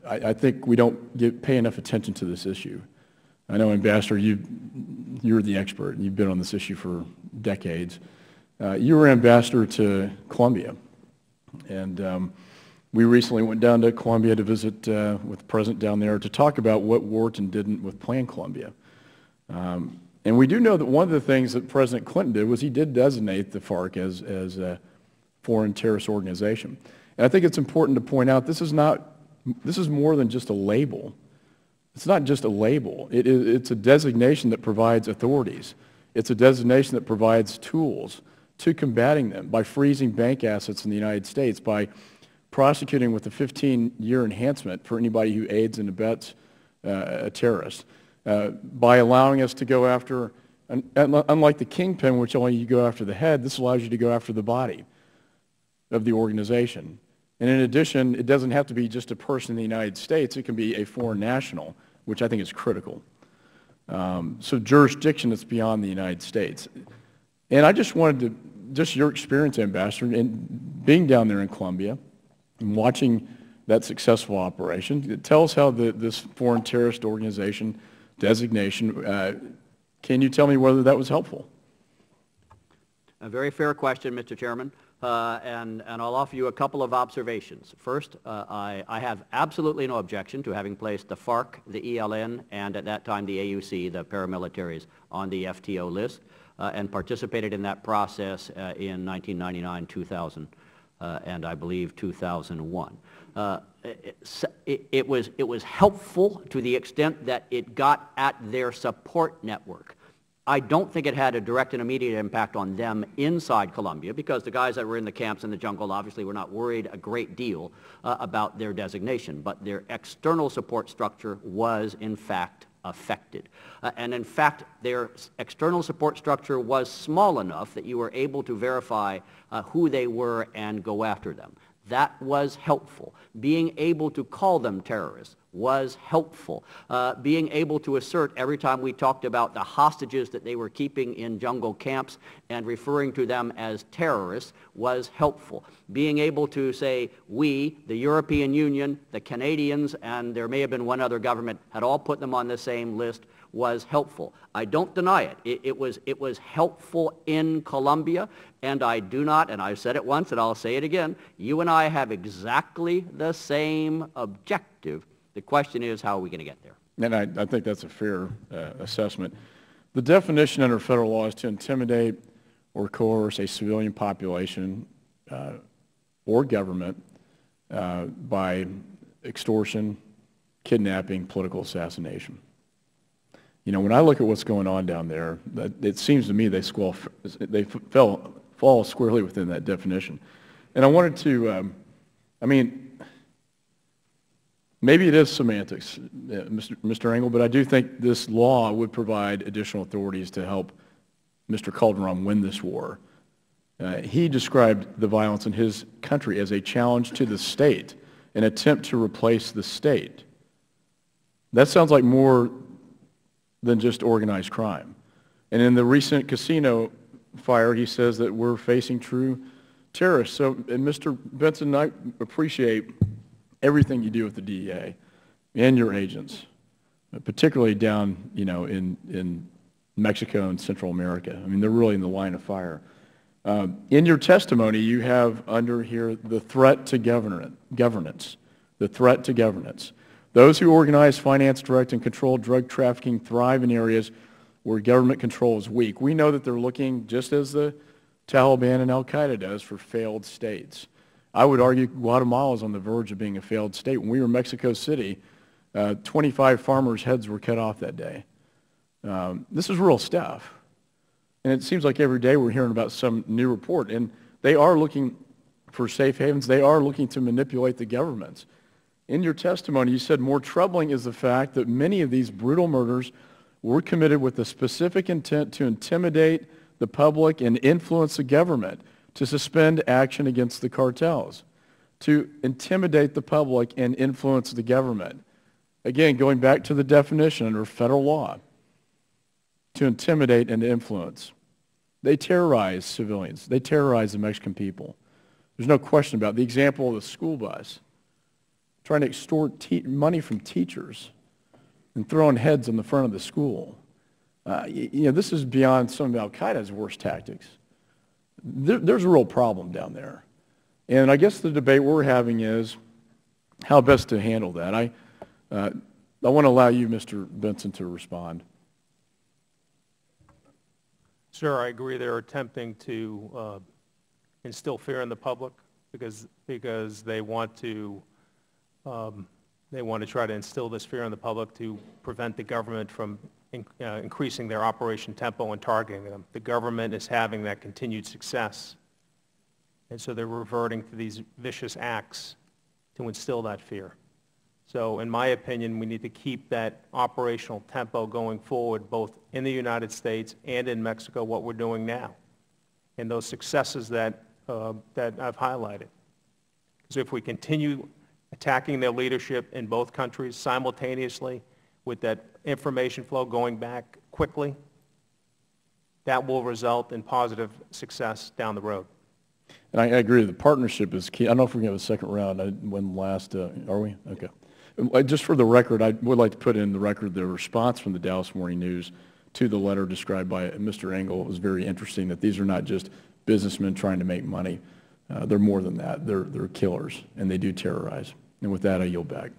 I think we don't pay enough attention to this issue. I know, Ambassador, you're the expert. You've been on this issue for decades. You were ambassador to Colombia, and we recently went down to Colombia to visit with the president down there to talk about what worked and didn't with Plan Colombia. And we do know that one of the things that President Clinton did was he did designate the FARC as a foreign terrorist organization. And I think it's important to point out this is more than just a label. It's not just a label. It's a designation that provides authorities. It's a designation that provides tools to combating them by freezing bank assets in the United States, by prosecuting with a 15-year enhancement for anybody who aids and abets a terrorist, by allowing us to go after, unlike the kingpin, which only you go after the head, this allows you to go after the body of the organization. And in addition, it doesn't have to be just a person in the United States. It can be a foreign national, which I think is critical. So jurisdiction that's beyond the United States. And I just wanted to, just your experience, Ambassador, and being down there in Colombia and watching that successful operation, tell us how this foreign terrorist organization designation, can you tell me whether that was helpful? A very fair question, Mr. Chairman. And I'll offer you a couple of observations. First, I have absolutely no objection to having placed the FARC, the ELN, and at that time the AUC, the paramilitaries, on the FTO list, and participated in that process in 1999, 2000, and I believe 2001. It was helpful to the extent that it got at their support network. I don't think it had a direct and immediate impact on them inside Colombia, because the guys that were in the camps in the jungle obviously were not worried a great deal about their designation, but their external support structure was in fact affected. And in fact, their external support structure was small enough that you were able to verify who they were and go after them. That was helpful. Being able to call them terrorists was helpful. Being able to assert every time we talked about the hostages that they were keeping in jungle camps and referring to them as terrorists was helpful. Being able to say we, the European Union, the Canadians, and there may have been one other government, had all put them on the same list was helpful. I don't deny it. It was helpful in Colombia, and I do not, and I've said it once and I'll say it again, you and I have exactly the same objective. The question is, how are we going to get there? And I think that's a fair assessment. The definition under federal law is to intimidate or coerce a civilian population or government by extortion, kidnapping, political assassination. You know, when I look at what's going on down there, it seems to me they fall squarely within that definition. And I wanted to, maybe it is semantics, Mr. Engel, but I do think this law would provide additional authorities to help Mr. Calderon win this war. He described the violence in his country as a challenge to the state, an attempt to replace the state. That sounds like more than just organized crime. And in the recent casino fire, he says that we're facing true terrorists. So, and Mr. Benson, I appreciate everything you do with the DEA and your agents, particularly down, you know, in Mexico and Central America. I mean, they're really in the line of fire. In your testimony, you have under here the threat to governance, the threat to governance. Those who organize, finance, direct, and control drug trafficking thrive in areas where government control is weak. We know that they're looking, just as the Taliban and Al-Qaeda does, for failed states. I would argue Guatemala is on the verge of being a failed state. When we were in Mexico City, 25 farmers' heads were cut off that day. This is real stuff. And it seems like every day we're hearing about some new report. And they are looking for safe havens. They are looking to manipulate the governments. In your testimony, you said more troubling is the fact that many of these brutal murders were committed with the specific intent to intimidate the public and influence the government to suspend action against the cartels, to intimidate the public and influence the government. Again, going back to the definition under federal law, to intimidate and influence. They terrorize civilians. They terrorize the Mexican people. There's no question about it. The example of the school bus. trying to extort money from teachers and throwing heads on the front of the school. This is beyond some of Al-Qaeda's worst tactics. There's a real problem down there. And I guess the debate we're having is how best to handle that. I want to allow you, Mr. Benson, to respond. Sir, I agree they're attempting to instill fear in the public because they want to try to instill this fear in the public to prevent the government from increasing their operation tempo and targeting them. The government is having that continued success, and so they're reverting to these vicious acts to instill that fear. So in my opinion, we need to keep that operational tempo going forward, both in the United States and in Mexico, what we're doing now, and those successes that I've highlighted. So if we continue attacking their leadership in both countries simultaneously with that information flow going back quickly, that will result in positive success down the road. And I agree, the partnership is key. I don't know if we're going to have a second round. I went last, are we? Okay. Just for the record, I would like to put in the record the response from the Dallas Morning News to the letter described by Mr. Engel. It was very interesting that these are not just businessmen trying to make money. They're more than that. They're killers, and they do terrorize. And with that, I yield back.